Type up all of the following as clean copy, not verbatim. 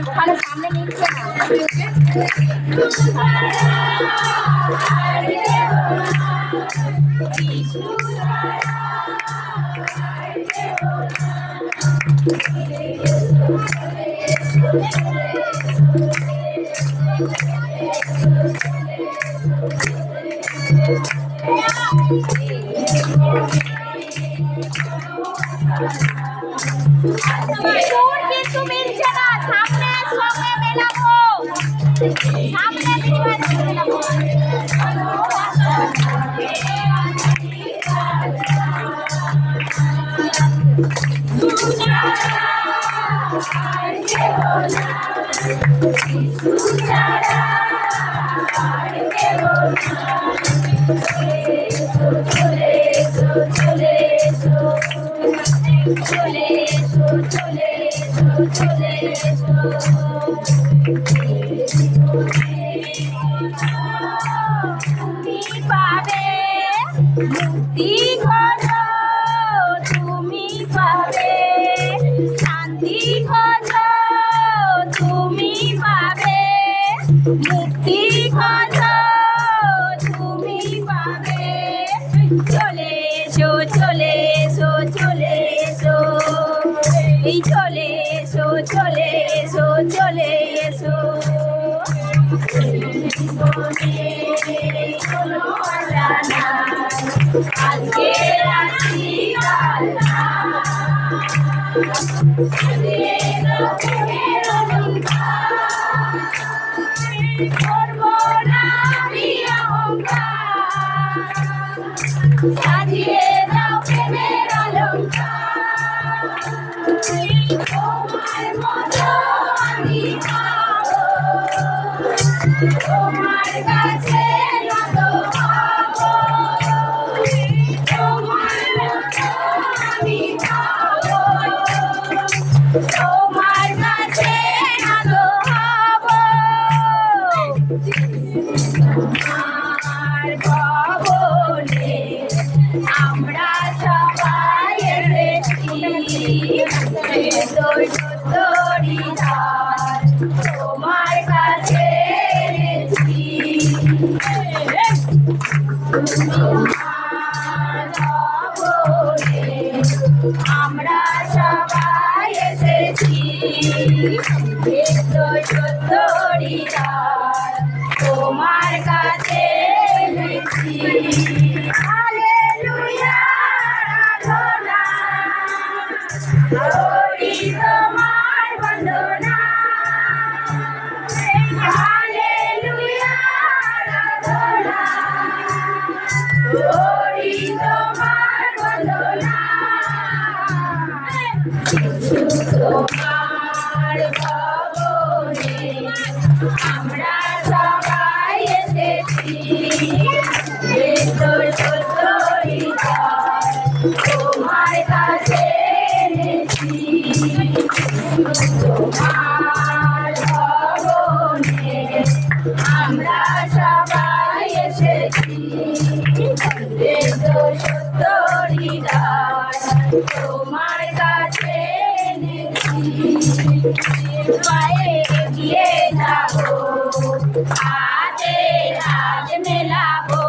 ওখানে সামনে নিচ্ছে কিন্তু মিলছে না, সামনে সঙ্গে মেলাবো, সামনে মেলাবো। মুক্তি খোঁজো তুমি পাবে, শান্তি খোঁজো তুমি পাবে, মুক্তি খোঁজো তুমি পাবে। চলে এসো চলে এসো চলে এসো, এই চলে এসো চলে এসো চলে এসো। আজকে রাখি করবো না আমি অহংকার, সাজিয়ে দাও প্রেমের অলংকার। তোমার মতো আমি পাবো, তোমার কাছে নত হবো, তোমার মতো আমি পাবো, তোমার কাছে নত হবো। তোমার ভবনে আমরা সবাই এসেছি, তোমার কাছে এনেছি। আমরা সবাই এসেছি, তোমার কাছে এনেছি। হালেলুয়া আরাধনা, করি তোমার বন্দনা। হালেলুয়া আরাধনা, করি তোমার বন্দনা। তোমার ভবনে আমরা সবাই এসেছি, তোমার কাছে এনেছি। তোমার ভবনে আমরা সবাই এসেছি, তোমার কাছে এনেছি। পায়ে গিয়ে যাবো, হাতে হাত মেলাবো,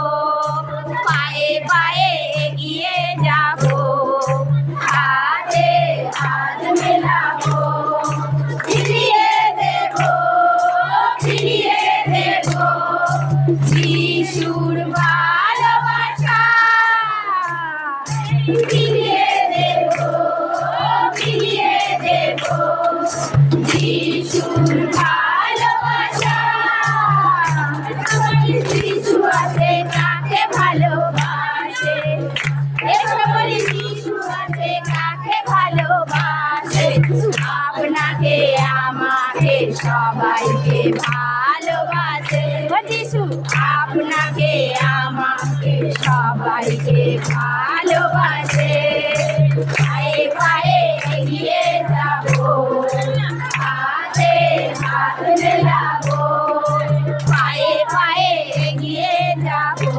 পায়ে পায়ে এগিয়ে যাবো, হাতে হাত মেলাবো। ফিরিয়ে দেবো যিশুর ভালোবাসা, ফিরিয়ে দেবো যিশুর ভালোবাসা। যিশু আছে কাকে ভালোবাসে, এসে বলি যিশু আছে কাকে ভালোবাসে। আপনাকে আমাকে সবাইকে ভালোবাসে, যিশু আপনাকে আমাকে সবাইকে ভালোবাসে। পায়ে পায়ে এগিয়ে যাবো, হাতে হাত মেলাবো, পায়ে পায়ে এগিয়ে যাবো,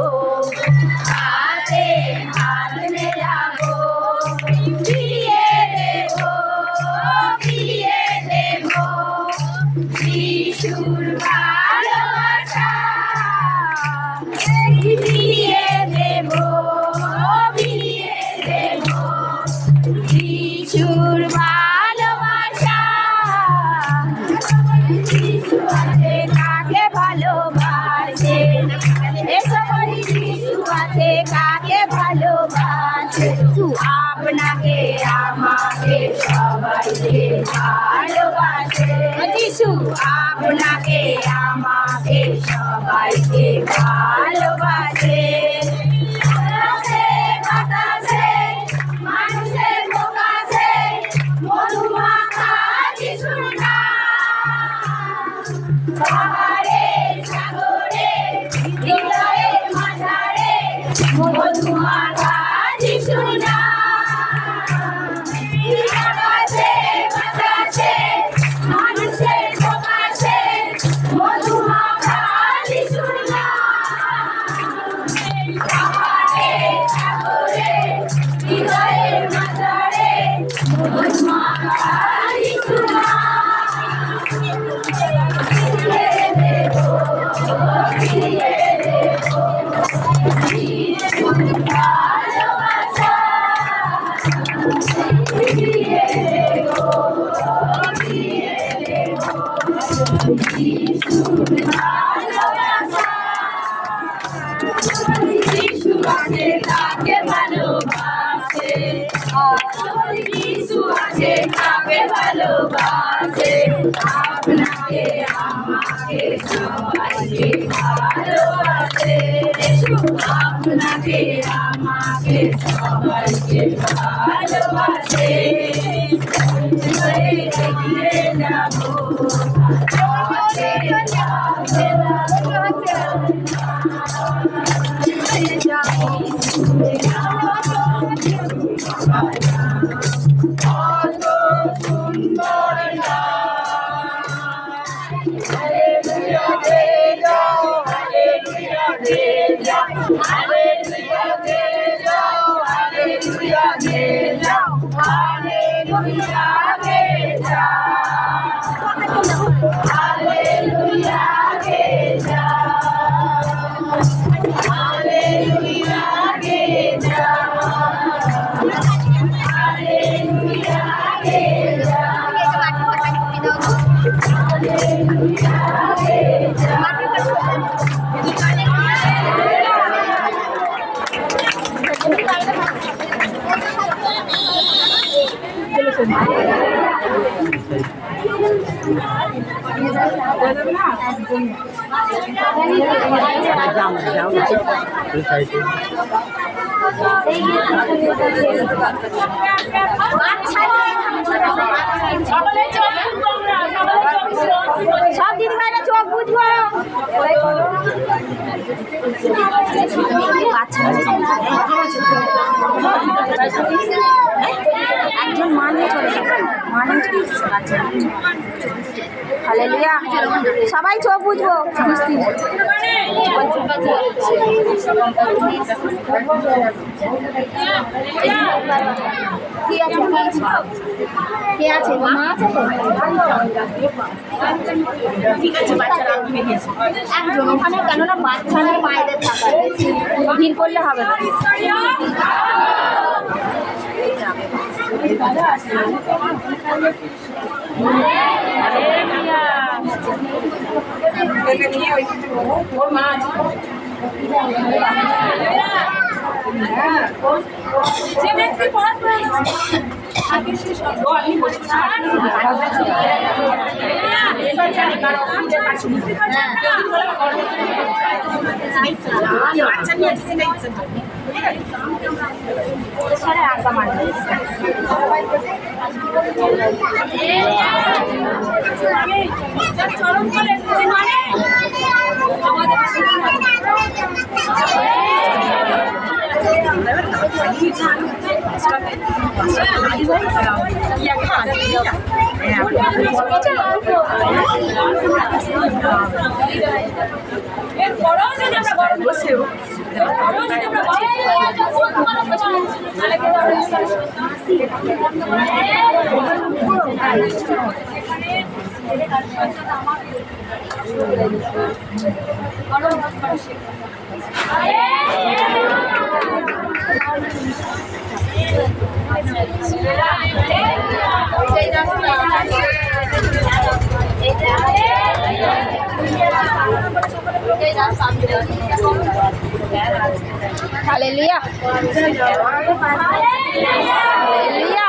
বিলিয়ে দেব যিশুর ভালোবাসা যিশু আছে কাকে ভালোবাসে এসো বলি যিশু আছে কাকে ভালোবাসে আপনাকে আমাকে সবাইকে ভালোবাসে যিশু আপনাকে আমাকে সবাইকে ভালোবাসে বাতাসে মানুষের প্রকাশে মধুমাখা যিশুর নাম পাহাড়ে সাগরে হৃদয়ের মাঝারে মধুমাখা যিশুর নাম আকাশে বাতাসে মানুষের প্রকাশে মধুমাখা যিশুর নাম পাহাড়ে সাগরে হৃদয়ের মাঝারে মধুমাখা যিশুর নাম যিশু আছে কাকে ভালোবাসে যিশু আছে কাকে ভালোবাসে আপনাকে আমাকে সবাইকে ভালোবাসে আপনাকে আমাকে সবাইকে ভালোবাসে এগিয়ে যাবো সব দিন ভাইরা চোখ বুঝবো একজন মা নিয়ে চলে যাবে হালেলুয়া সবাই চোখ বুঝবো কে আছে মা আছে তো ঠিক আছে বাচ্চারা একজন ওখানে কেননা বাচ্চা নিয়ে মায়েদের থাকা ভিড় করলে হবে না Haleluya. Haleluya.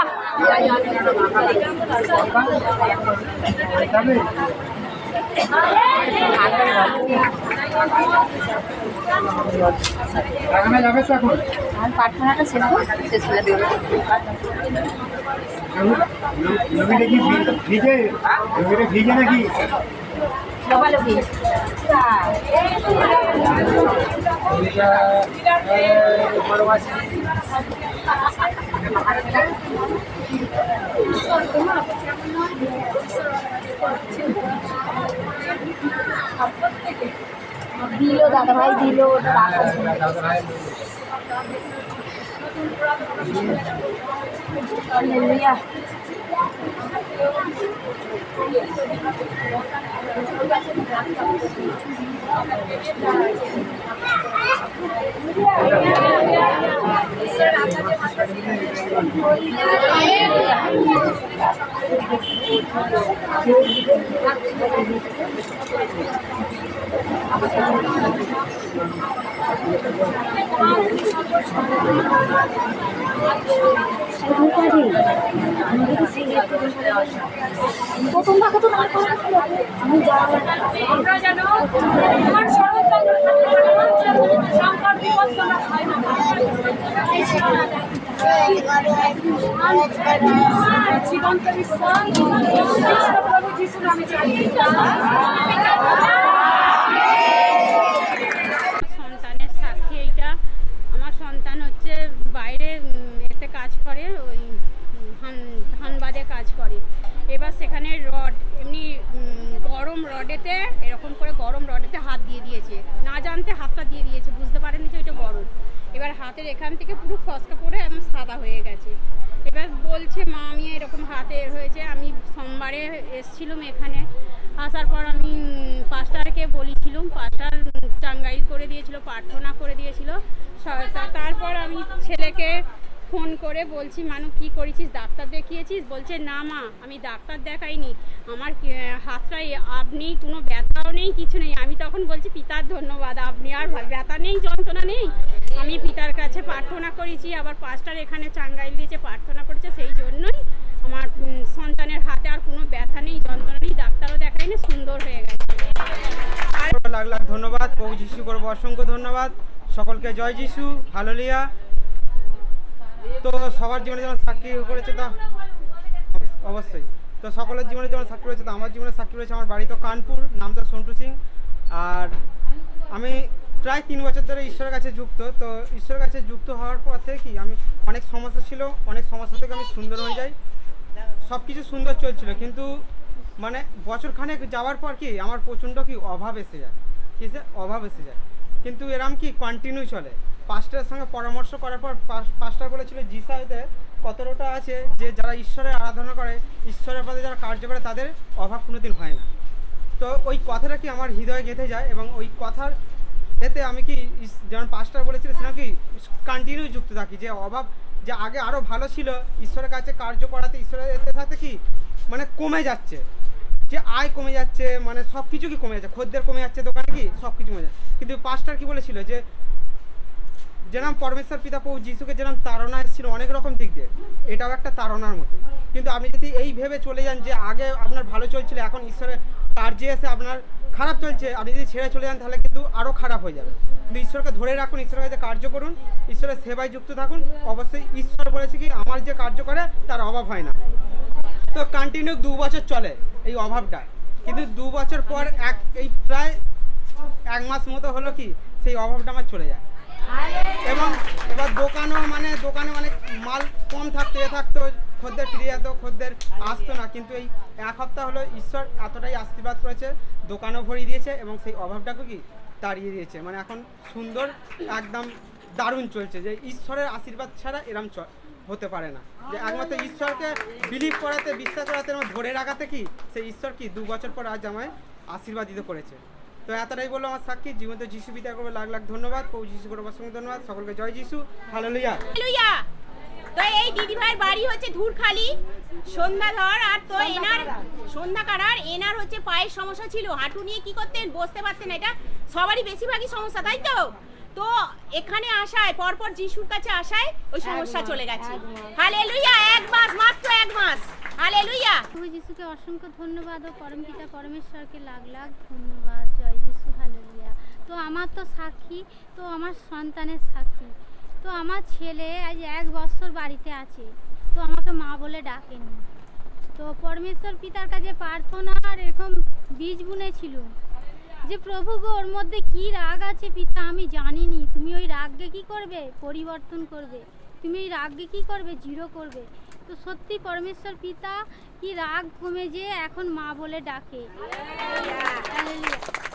প্রার্থনাটা শেষ করে দেবো। জমিটা কি ভিজে? জমিটা ভিজে নাকি? লোকালোকি দিল দাদা ভাই দিল হালেলুয়া। প্রথম ভাগে তো আমরা যেন আমার সর্বতন্ত্র সংকট বিপদ না হয় না। জীবন্ত বিশ্বাস প্রভু যিশুর আমি জানি। সন্তানের সাক্ষী এইটা। আমার সন্তান হচ্ছে বাইরে এতে কাজ করে, ওই ধানবাদে কাজ করে। এবার সেখানে রড এমনি গরম রডেতে এরকম করে গরম রডেতে হাত দিয়ে দিয়েছে, না জানতে হাতটা দিয়ে দিয়েছে, বুঝতে পারেনি যে ওইটা গরম। এবার হাতের এখান থেকে পুরো ফসকা পড়ে একদম সাদা হয়ে গেছে। এবার বলছে মা আমি এরকম হাতে হয়েছে। আমি সোমবারে এসছিলাম এখানে, আসার পর আমি পাস্টারকে বলেছিলাম, পাস্টার টাঙ্গাইল করে দিয়েছিল, প্রার্থনা করে দিয়েছিল। তারপর আমি ছেলেকে ফোন করে বলছি মানু কি করেছিস, ডাক্তার দেখিয়েছিস? বলছে না মা আমি ডাক্তার দেখাইনি, আমার হাতটাই আপনি কোনো ব্যথাও নেই কিছু নেই। আমি তখন বলছি পিতার ধন্যবাদ, আপনি আর ব্যথা নেই যন্ত্রণা নেই। আমি পিতার কাছে প্রার্থনা করেছি, আবার পাস্টার এখানে টাঙ্গাইল দিয়েছে প্রার্থনা করেছে, সেই জন্যই আমার সন্তানের হাতে আর কোনো ব্যথা নেই যন্ত্রণা নেই, ডাক্তারও দেখাইনি, সুন্দর হয়ে গেছে। লাখ লাখ ধন্যবাদ প্রভু যিশু করবো, অসংখ্য ধন্যবাদ সকলকে। জয় যিশু, হালেলুয়া। তো সবার জীবনে যেমন সাক্ষী করেছে তা অবশ্যই, তো সকলের জীবনে যেমন সাক্ষী রয়েছে তো আমার জীবনে সাক্ষী রয়েছে। আমার বাড়ি তো কানপুর, নাম তো সন্টু সিং। আর আমি প্রায় 3 বছর ধরে ঈশ্বরের কাছে যুক্ত। তো ঈশ্বরের কাছে যুক্ত হওয়ার পর থেকে কি আমি অনেক সমস্যা ছিল, অনেক সমস্যা থেকে আমি সুন্দর হয়ে যাই, সব কিছু সুন্দর চলছিল। কিন্তু মানে বছরখানেক যাওয়ার পর কি আমার প্রচণ্ড কি অভাব এসে যায়, অভাব এসে যায়। কিন্তু এরম কি কন্টিনিউ চলে। পাস্টারের সঙ্গে পরামর্শ করার পর পাস্টার বলেছিল জিসাইতে কতটা আছে যে যারা ঈশ্বরের আরাধনা করে, ঈশ্বরের পথে যারা কার্য করে তাদের অভাব কোনোদিন হয় না। তো ওই কথাটা কি আমার হৃদয়ে গেঁথে যায় এবং ওই কথার এতে আমি কি যেমন পাস্টার বলেছিল সেরকম কি কন্টিনিউ যুক্ত থাকি। যে অভাব যে আগে আরও ভালো ছিল, ঈশ্বরের কাছে কার্য করাতে ঈশ্বরের এতে থাকতে কি মানে কমে যাচ্ছে, যে আয় কমে যাচ্ছে, মানে সব কিছু কি কমে যাচ্ছে, খদ্দের কমে যাচ্ছে দোকানে, কি সব কিছু কমে যাচ্ছে। কিন্তু পাস্টার কি বলেছিল যে যেরকম পরমেশ্বর পিতা প্রভু যিশুকে যেরকম তাড়না এসেছিল অনেক রকম দিক দিয়ে, এটাও একটা তাড়নার মতোই। কিন্তু আপনি যদি এই ভেবে চলে যান যে আগে আপনার ভালো চলছিল, এখন ঈশ্বরের কার্যে এসে আপনার খারাপ চলছে, আপনি যদি ছেড়ে চলে যান তাহলে কিন্তু আরও খারাপ হয়ে যাবে। কিন্তু ঈশ্বরকে ধরে রাখুন, ঈশ্বরের কাছে কার্য করুন, ঈশ্বরের সেবায় যুক্ত থাকুন। অবশ্যই ঈশ্বর বলেছে কি আমার যে কার্য করে তার অভাব হয় না। তো কন্টিনিউ 2 বছর চলে এই অভাবটা, কিন্তু 2 বছর পর এই প্রায় 1 মাস মতো হলো কি সেই অভাবটা আমার চলে যায়। এবং এবার দোকানে অনেক মাল কম থাকতো, থাকতো খদ্দের ফিরে যেত, খদ্দের আসতো না। কিন্তু এই 1 সপ্তাহ হলো ঈশ্বর এতটাই আশীর্বাদ করেছে, দোকানও ভরিয়ে দিয়েছে এবং সেই অভাবটাকে কি তাড়িয়ে দিয়েছে। মানে এখন সুন্দর একদম দারুণ চলছে, যে ঈশ্বরের আশীর্বাদ ছাড়া এরম হতে পারে না। যে একমাত্র ঈশ্বরকে বিলিভ করাতে, বিশ্বাস করাতে এবং ধরে রাখাতে কি সেই ঈশ্বর কি 2 বছর পর আজ আমায় আশীর্বাদিত করেছে। তো এতটাই বললো আমার সাক্ষী। জীবন্ত যিশু পিতা করবো লাখ লাখ ধন্যবাদ, প্রভু যিশু করবো অসংখ্য ধন্যবাদ। সকলকে জয় যিশু, হালেলুয়া। হালেলুয়া। তো এই দিদিভাইয়ের বাড়ি হচ্ছে ধূরখালি সন্ধ্যাধর। আর তো এনার সন্ধ্যাকারার এনার হচ্ছে পায়ের সমস্যা ছিল, হাঁটু নিয়ে কি করতেন, বসতে পারতেন, এটা সবারই বেশিরভাগই সমস্যা, তাই তো। তো এখানে আসায় পরপর যিশুর কাছে আসায় ওই সমস্যা চলে গেছে। হালেলুয়া। 1 মাস, মাত্র 1 মাস। হালেলুয়া। প্রভু যিশুকে অসংখ্য ধন্যবাদ ও পরমপিতা পরমেশ্বরকে লাখ লাখ ধন্যবাদ। জয় যিশু, হালেলুয়া। তো আমার তো সাক্ষী, তো আমার সন্তানের সাক্ষী। তো আমার ছেলে আজ 1 বছর বাড়িতে আছে, তো আমাকে মা বলে ডাকেনি। তো পরমেশ্বর পিতার কাছে প্রার্থনা আর এরকম বীজ বুনেছিল যে প্রভু গো, ওর মধ্যে কি রাগ আছে পিতা আমি জানিনি, তুমি ওই রাগকে কি করবে, পরিবর্তন করবে, তুমি ওই রাগকে কি করবে, জিরো করবে। তো সত্যি পরমেশ্বর পিতা কি রাগ কমে যে এখন মা বলে ডাকে।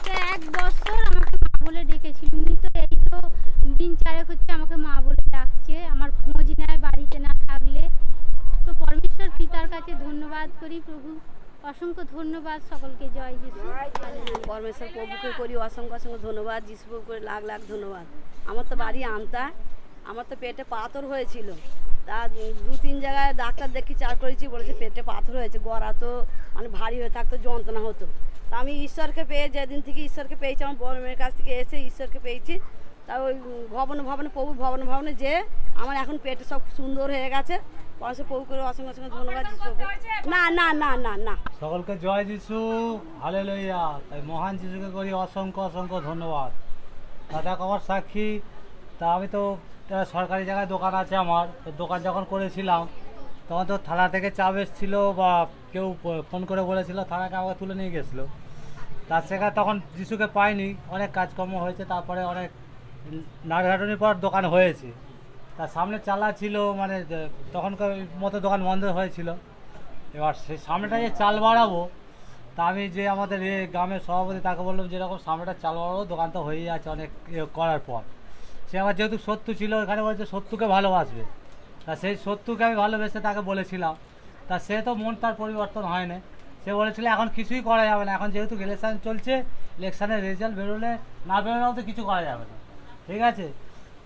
তো 1 বছর আমাকে মা বলে ডেকেছিল, উনি তো এই তো দিন 4 হচ্ছে আমাকে মা বলে ডাকছে, আমার খোঁজ নেয় বাড়িতে না থাকলে। তো পরমেশ্বর পিতার কাছে ধন্যবাদ করি, প্রভু অসংখ্য ধন্যবাদ। সকলকে জয় যিশু। পরমেশ্বর প্রভুকে করি অসংখ্য অসংখ্য ধন্যবাদ, যিশু প্রভু করে লাখ লাখ ধন্যবাদ। আমার তো বাড়ি আমতা, আমার তো পেটে পাথর হয়েছিল, তা 2-3 জায়গায় ডাক্তার দেখি চার করেছি, বলেছে পেটে পাথর হয়েছে, গড়া তো মানে ভারী হয়ে থাকতো, যন্ত্রণা হতো। তা আমি ঈশ্বরকে পেয়ে, যেদিন থেকে ঈশ্বরকে পেয়েছি, আমার বড় মেয়ের কাছ থেকে এসে ঈশ্বরকে পেয়েছি। তা ওই ভবনে প্রভুর ভবনে যে আমার এখন পেটে সব সুন্দর হয়ে গেছে। পরমেশ্বর প্রভু করে অসংখ্য অসংখ্য ধন্যবাদ। যিশু প্রভু না না না না না সকলকে জয় যিশু, হালেলুয়া। তাই মহান যিশুকে করি অসংখ্য অসংখ্য ধন্যবাদ। দাদা আমার সাক্ষী। তা আমি তো সরকারি জায়গায় দোকান আছে আমার, তো দোকান যখন করেছিলাম তখন তো থানা থেকে চাপ এসেছিলো বা কেউ ফোন করে বলেছিল, থানাকে আমাকে তুলে নিয়ে গেছিলো। তার সেখানে তখন যিশুকে পাইনি, অনেক কাজকর্ম হয়েছে, তারপরে অনেক নাড়াঘাটনির পর দোকান হয়েছে। তার সামনে চালা ছিল, মানে তখনকার মতো দোকান বন্ধ হয়েছিল। এবার সেই সামনেটা যে চাল বাড়াবো, তা আমি যে আমাদের গ্রামের সভাপতি তাকে বললাম যে এরকম সামনেটা চাল বাড়াবো, দোকান তো হয়েই আছে অনেক করার পর। সে আমার যেহেতু শত্রু ছিল, এখানে বলছে শত্রুকে ভালোবাসবে, তা সেই শত্রুকে আমি ভালোবেসে তাকে বলেছিলাম। তা সে তো মন তার পরিবর্তন হয় না, সে বলেছিল এখন কিছুই করা যাবে না, এখন যেহেতু ইলেকশান চলছে, ইলেকশানের রেজাল্ট বেরোলে না বেরোলেও তো কিছু করা যাবে না, ঠিক আছে।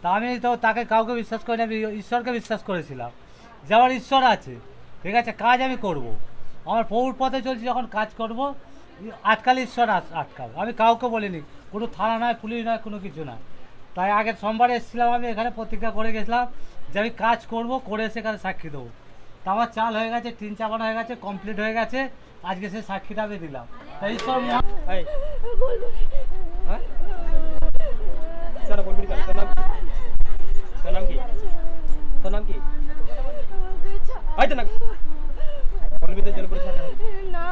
তা আমি তো তাকে কাউকে বিশ্বাস করি না, আমি ঈশ্বরকে বিশ্বাস করেছিলাম যে আমার ঈশ্বর আছে, ঠিক আছে, কাজ আমি করব, আমার প্রভুর পথে চলছি, যখন কাজ করব আজকাল ঈশ্বর আটকাল। আমি কাউকে বলিনি, কোনো থানা নয়, পুলিশ নয়, কোনো কিছু নয়। তাই আগের সোমবারে এসেছিলাম, আমি এখানে প্রতিজ্ঞা করে গেছিলাম যে আমি কাজ করব, করে সেখানে সাক্ষী দেবো। তা আমার চাল হয়ে গেছে, 3 চাপানো হয়ে গেছে, কমপ্লিট হয়ে গেছে, আজকে সেই সাক্ষীটা আমি দিলাম। তাই ঈশ্বর বলবি কেন? তোর নাম কি? তোর নাম কি? হয়তো না বলবি তো, জলপুরি সরকার না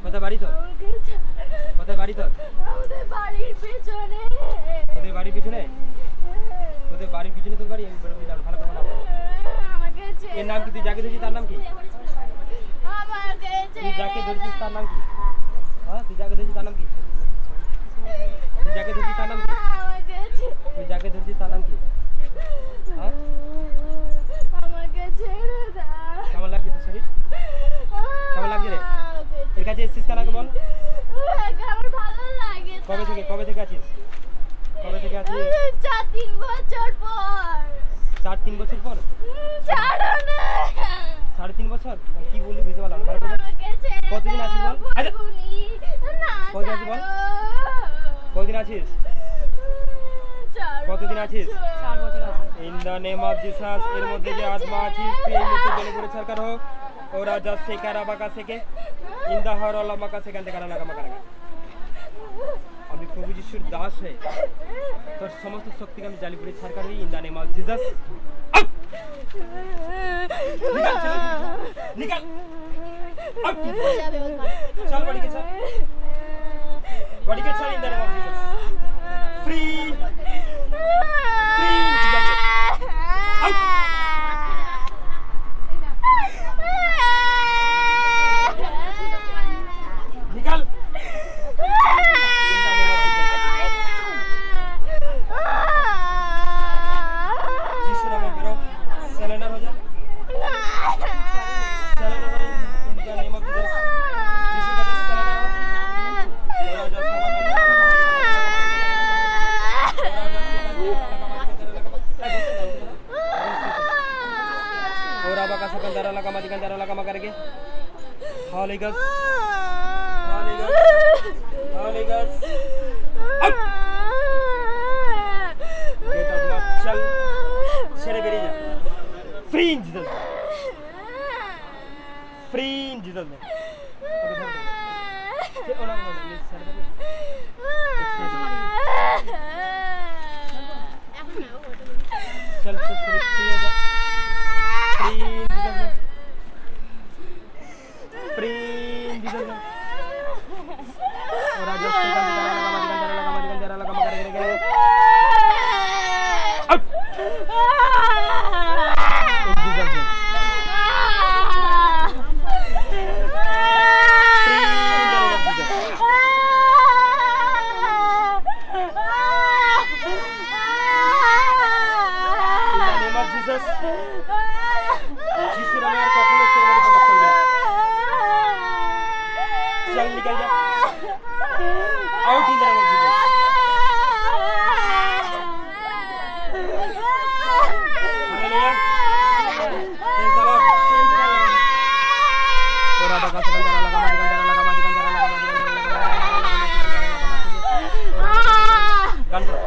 কোথায় বাড়ি তোর? কোথায় বাড়ি তোর? আমাদের বাড়ির পেছনে। তোদের বাড়ির পিছনে? তোদের বাড়ির পিছনে তোর বাড়ি? ভালো করে নাম। আমাকে এর নাম কি? তুই যাকে ধরেছিস তার নাম কি? আমাকে তুই যাকে ধরেছিস তার নাম কি? হ্যাঁ, তুই যাকে ধরেছিস তার নাম কি? তুই যাকে ধরেছিস তার নাম কি? তুই যাকে ধরেছিস তার নাম কি? হ্যাঁ, আমাকে ছেড়ে দাও। কেমন লাগছে তোর শরীর? কেমন লাগছে রে? এর কাছে এসছিস কেন আগে বল? আমার ভালো লাগে। কবে থেকে আছিস? কবে থেকে আছিস? 4-3 বছর পর। 4-3 বছর পর? ছাড়ো না। 3.5 বছর? কি বললি বুঝতে পারলাম না। আমাকে ছেড়ে কতদিন আছিস বল? আচ্ছা, না, কতদিন আছিস বল? কতদিন আছিস? কতদিন আছিস? 4 বছর আছে। In the name of Jesus, এর মধ্যে যে আত্মা আছিস তুই এই মুহূর্তে জলপুরি সরকার হোক, ওরা যা সেকারা বাঁকা থেকে ইন দ্য হর অলামাকা সেখান থেকে কারানাকা। আমি প্রভু যিশুর দাস হয়ে তোর সমস্ত শক্তিকে আমি জালিপুরি সরকার হই, in the name of Jesus. নিকাল চল বাড়িকে চল, বাড়িকে চল, in the name of Jesus. Free निकल। जिस नाम में बेरो सरेंडर हो जा, सरेंडर हो, इनका नेम ऑफ जीसस, जिसका सरेंडर हो। दारा लगा मादिकन दारा लगा मा करके Holi God Holi God Holi God get out मत चल ছেড়ে বেরিয়ে যা free in Jesus free in Jesus ওনা ছেড়ে দে चल तो फ्री हो जा फ्री जिधर और आज से का लगा कर के आउट Jesus जिस राम यार कखनो ছেড়ে দিতে পারবে না चल निकल जा out in the name of Jesus hallelujah praise the Lord और आधा का सकल लगा लगा गान करो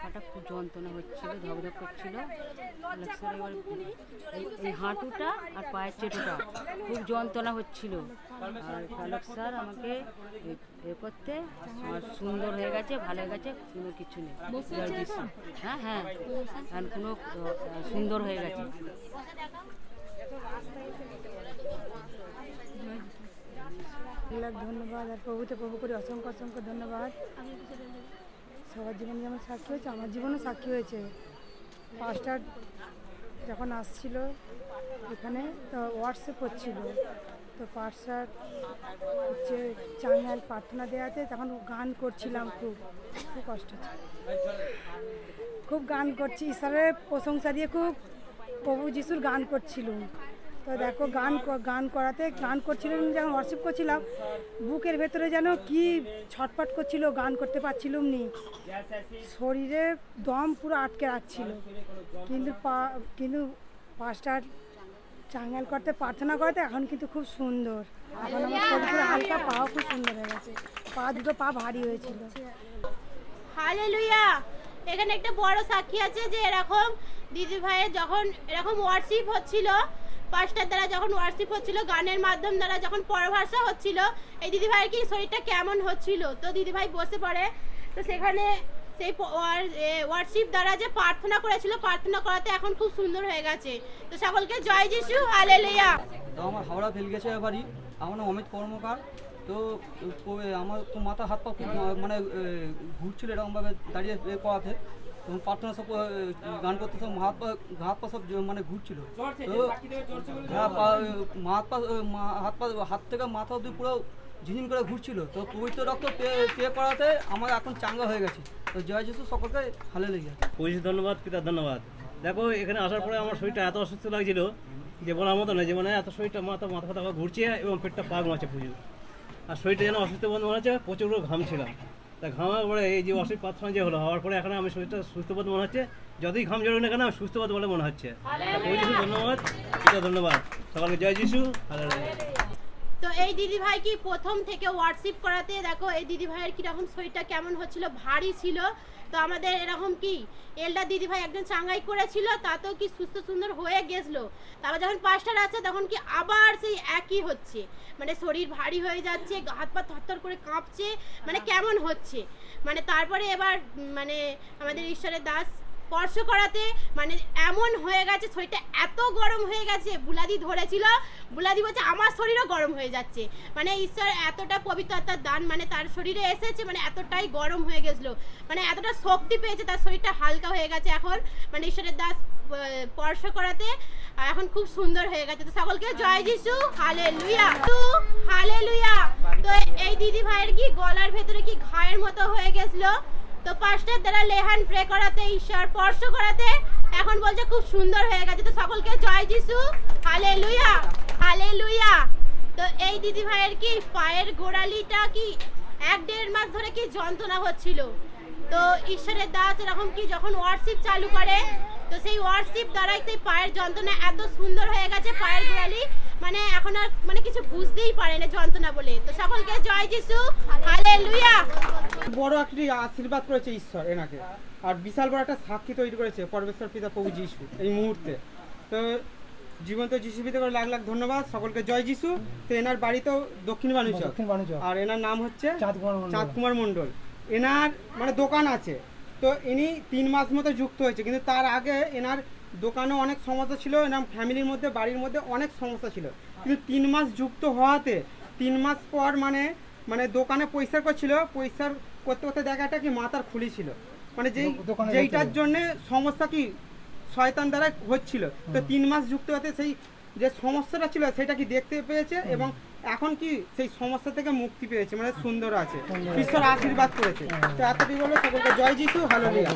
পাটা খুব যন্ত্রণা হচ্ছিল, ধকধক করছিল। এবার এই হাঁটুটা আর পায়ের চেটোটা খুব যন্ত্রণা হচ্ছিল। আর পালক স্যার আমাকে এ করতে আমার সুন্দর হয়ে গেছে, ভালো হয়ে গেছে, কোনো কিছু নেই। জয় যিশু। হ্যাঁ হ্যাঁ, এখন কোনো সুন্দর হয়ে গেছে। ধন্যবাদ। আর প্রভু করে অসংখ্য অসংখ্য ধন্যবাদ। সবার জীবনে যেমন সাক্ষী হয়েছে, আমার জীবনও সাক্ষী হয়েছে। পাস্টার যখন আসছিল এখানে, তো হোয়াটসঅ্যাপ হচ্ছিল, তো পাস্টার হচ্ছে চ্যানেল প্রার্থনা দেওয়াতে তখন গান করছিলাম, খুব খুব কষ্ট হচ্ছে, খুব গান করছি, ঈশ্বরের প্রশংসা দিয়ে খুব প্রভু যিশুর গান করছিলাম। তো দেখো গান করাতে গান করছিলাম, যখন হোয়াটসঅ্যাপ করছিলাম বুকের ভেতরে যেন কি ছটফট করছিল, গান করতে পারছিলাম নি, শরীরে দম পুরো আটকে রাখছিল। কিন্তু পাস্টার চাঙ্গাল করতে প্রার্থনা করতে এখন কিন্তু খুব সুন্দর। এখন আমার শরীর পুরো হালকা, পাও খুব সুন্দর হয়ে গেছে, দুটো পা ভারী হয়েছিল। হালেলুয়া। এখানে একটা বড় সাক্ষী আছে যে এরকম দিদি ভাইয়ের যখন এরকম ওয়ার্শিপ হচ্ছিল, পাস্টার দ্বারা যখন ওয়ার্শিপ হচ্ছিল, গানের মাধ্যম দ্বারা যখন পরভাষা হচ্ছিল, এই দিদি ভাইয়ের কি শরীরটা কেমন হচ্ছিল। তো দিদি ভাই বসে পড়ে, তো সেখানে সেই ওয়ার্শিপ দ্বারা যে প্রার্থনা করেছিল, প্রার্থনা করাতে এখন খুব সুন্দর হয়ে গেছে। তো সকলকে জয় যিশু, হালেলুয়া। তো আমার হাওড়া ফেল গেছে বাড়ি, আমার নাম অমিত কর্মকার। তো আমার তো মাথা হাত পা খুব মানে ঘুরছিল এরকমভাবে দাঁড়িয়ে করাতে, তখন প্রার্থনা সব গান করতে সব হাত পা সব মানে ঘুরছিল। তো হাত থেকে মাথা অব্দি পুরো ঝিঝিন করে ঘুরছিল। তো পবিত্র রক্ত পে করাতে আমার এখন চাঙ্গা হয়ে গেছে। তো জয় যিশু, সকলকে হালেলুয়া। পঁচিশ ধন্যবাদ, পিতা ধন্যবাদ। দেখো এখানে আসার পরে আমার শরীরটা এত অসুস্থ লাগছিল যে বলার মতো নয়, যে মানে এত শরীরটা মাথা ফাতা ঘুরছে এবং পেটটা পাক মারছে প্রচুর। আর শরীরটা যেন অসুস্থ বোধ মনে হচ্ছে, প্রচুর ঘামছিলাম। তা ঘামার পরে এই যে অসুখ প্রার্থনা যে হলো, হওয়ার পরে এখন আমি শরীরটা সুস্থবোধ মনে হচ্ছে। যতই ঘাম জড়ো না কেন আমি সুস্থবোধ বলে মনে হচ্ছে। প্রভু যিশু ধন্যবাদ, পিতা ধন্যবাদ, সকলকে জয় যিশু, হালেলুয়া। তো এই দিদি ভাই কি প্রথম থেকে হোয়াটসঅ্যাপ করাতে দেখো এই দিদি ভাইয়ের কিরকম শরীরটা কেমন হচ্ছিল, ভারী ছিল। তো আমাদের এরকম কি এলডার দিদি ভাই একজন চাঙ্গাই করেছিল, তাতেও কি সুস্থ সুন্দর হয়ে গেছিলো। তারপর যখন পাস্টার আসে তখন কি আবার সেই একই হচ্ছে, মানে শরীর ভারী হয়ে যাচ্ছে, হাত পা থরথর করে কাঁপছে, মানে কেমন হচ্ছে। মানে তারপরে এবার মানে আমাদের ঈশ্বরের দাস স্পর্শ করাতে মানে এমন হয়ে গেছে, শরীরটা এত গরম হয়ে গেছে। বুলাদি ধরেছিল, বুলাদি বলছে আমার শরীরও গরম হয়ে যাচ্ছে। মানে ঈশ্বর এতটা পবিত্রতার দান মানে তার শরীরে এসেছে, মানে এতটাই গরম হয়ে গেছিলো, মানে এতটা শক্তি পেয়েছে, তার শরীরটা হালকা হয়ে গেছে এখন। মানে ঈশ্বরের দাস স্পর্শ করাতে এখন খুব সুন্দর হয়ে গেছে। তো সকলকে জয় যিশু, হালেলুয়া, হালেলুয়া। তো এই দিদি ভাইয়ের কি গলার ভেতরে কি ঘায়ের মতো হয়ে গেছিলো, তো পাস্টার দ্বারা লেহান প্রে করাতে, ঈশ্বর স্পর্শ করাতে এখন বলছে খুব সুন্দর হয়ে গেছে। তো সকলকে জয় যিশু, হালেলুয়া, হালেলুয়া। তো এই দিদি ভাইয়ের কি পায়ের গোড়ালিটা কি 1-1.5 মাস ধরে কি যন্ত্রণা হচ্ছিল। তো ঈশ্বরের দাস এরকম কি যখন ওয়ার্শিপ চালু করে, তো সেই ওয়ার্শিপ দ্বারাই সেই পায়ের যন্ত্রণা এত সুন্দর হয়ে গেছে, পায়ের গোড়ালি মানে এখন আর মানে কিছু বুঝতেই পারে না যন্ত্রণা বলে। তো সকলকে জয় যিশু, হালেলুয়া। বড় একটি আশীর্বাদ করেছে ঈশ্বর এনাকে, আর বিশাল বড় একটা সাক্ষী তৈরি করেছে পরমেশ্বর পিতা প্রভু যিশু এই মুহূর্তে। তো জীবন্ত যিশু পিতা করে লাখ লাখ ধন্যবাদ, সকলকে জয় যিশু। তো এনার বাড়ি তো দক্ষিণ বাণিজ্য, আর এনার নাম হচ্ছে চাঁদ কুমার মণ্ডল। এনার মানে দোকান আছে। তো ইনি 3 মাস মতো যুক্ত হয়েছে, কিন্তু তার আগে এনার দোকানেও অনেক সমস্যা ছিল, এনার ফ্যামিলির মধ্যে বাড়ির মধ্যে অনেক সমস্যা ছিল। কিন্তু 3 মাস যুক্ত হওয়াতে 3 মাস পর মানে দোকানে পয়সা করছিল, পয়সার করতে করতে দেখাটা কি মাথার খুলি ছিল, মানে যেইটার জন্যে সমস্যা কি শয়তান দ্বারা হচ্ছিল। তো 3 মাস যুক্ত হতে সেই যে সমস্যাটা ছিল সেটা কি দেখতে পেয়েছে, এবং এখন কি সেই সমস্যা থেকে মুক্তি পেয়েছে, মানে সুন্দর আছে, ঈশ্বর আশীর্বাদ করেছে। তো এতটি বলে সকলকে জয় যিশু, হালেলুয়া।